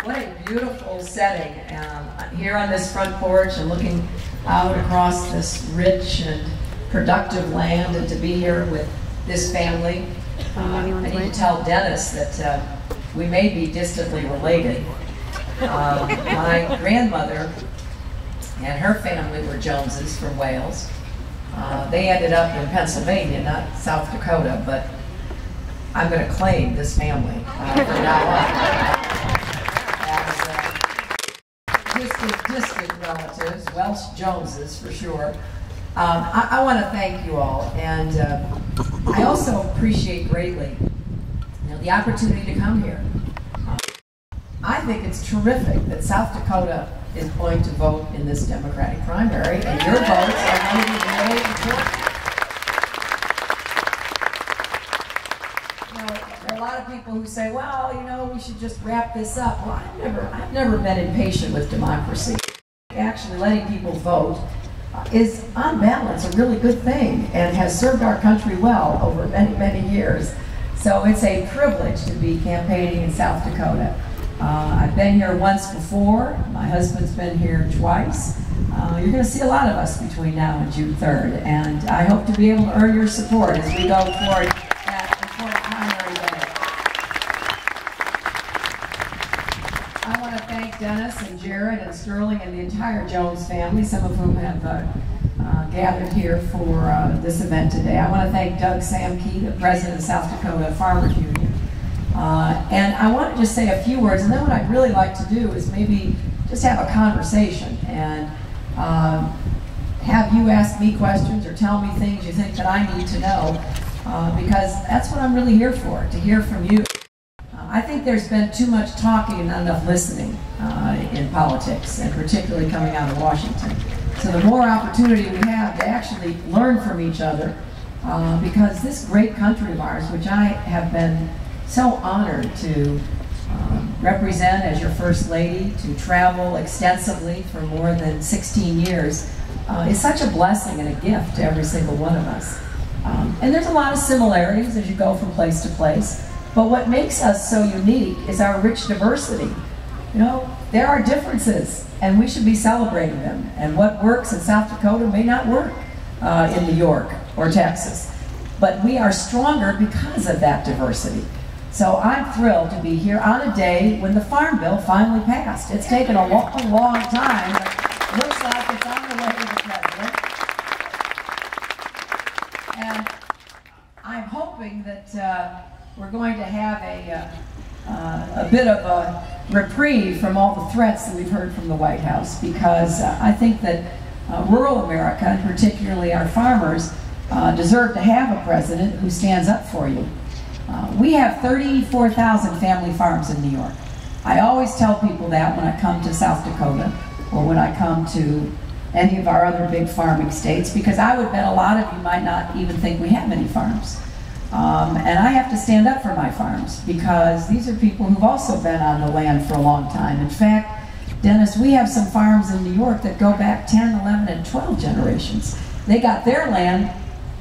What a beautiful setting. I'm here on this front porch and looking out across this rich and productive land, and to be here with this family. I need to tell Dennis that we may be distantly related. My grandmother and her family were Joneses from Wales. They ended up in Pennsylvania, not South Dakota, but I'm going to claim this family from now on as distant relatives, Welsh Joneses for sure. I want to thank you all, and I also appreciate greatly the opportunity to come here. I think it's terrific that South Dakota is going to vote in this Democratic primary, and your votes are going to be really important. There are a lot of people who say, well, we should just wrap this up. Well, I've never been impatient with democracy. Actually, letting people vote is, on balance, a really good thing and has served our country well over many, many years. So it's a privilege to be campaigning in South Dakota. I've been here once before. My husband's been here twice. You're going to see a lot of us between now and June 3rd, and I hope to be able to earn your support as we go forward at the primary day. I want to thank Dennis and Jared and Sterling and the entire Jones family, some of whom have gathered here for this event today. I want to thank Doug Samke, the president of South Dakota Farmers Union. And I want to just say a few words, and then what I'd really like to do is maybe just have a conversation and have you ask me questions or tell me things you think that I need to know, because that's what I'm really here for, to hear from you. I think there's been too much talking and not enough listening in politics, and particularly coming out of Washington. So the more opportunity we have to actually learn from each other, because this great country of ours, which I have been so honored to represent as your First Lady, to travel extensively for more than 16 years, is such a blessing and a gift to every single one of us. And there's a lot of similarities as you go from place to place, but what makes us so unique is our rich diversity. There are differences, and we should be celebrating them. And what works in South Dakota may not work in New York or Texas. But we are stronger because of that diversity. So I'm thrilled to be here on a day when the Farm Bill finally passed. It's taken a long, long time, but it looks like it's on the way to the president. And I'm hoping that we're going to have a bit of a reprieve from all the threats that we've heard from the White House, because I think that rural America, and particularly our farmers, deserve to have a president who stands up for you. We have 34,000 family farms in New York. I always tell people that when I come to South Dakota or when I come to any of our other big farming states, because I would bet a lot of you might not even think we have many farms. And I have to stand up for my farms, because these are people who've also been on the land for a long time. In fact, Dennis, we have some farms in New York that go back 10, 11, and 12 generations. They got their land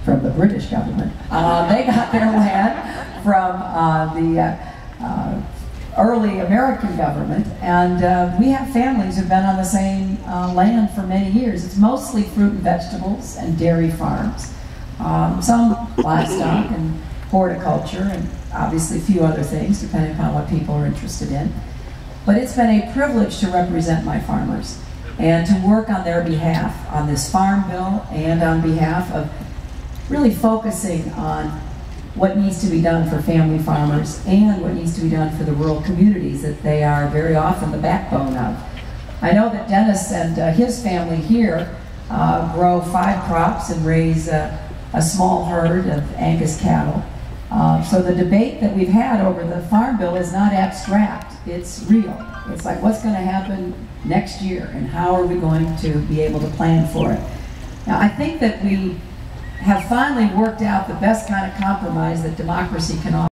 from the British government. They got their land from the early American government, and we have families who've been on the same land for many years. It's mostly fruit and vegetables and dairy farms, some livestock and horticulture, and obviously a few other things depending upon what people are interested in. But it's been a privilege to represent my farmers and to work on their behalf on this farm bill, and on behalf of really focusing on what needs to be done for family farmers and what needs to be done for the rural communities that they are very often the backbone of. I know that Dennis and his family here grow 5 crops and raise a small herd of Angus cattle. So the debate that we've had over the farm bill is not abstract, it's real. It's like, what's going to happen next year, and how are we going to be able to plan for it? Now, I think that we have finally worked out the best kind of compromise that democracy can offer.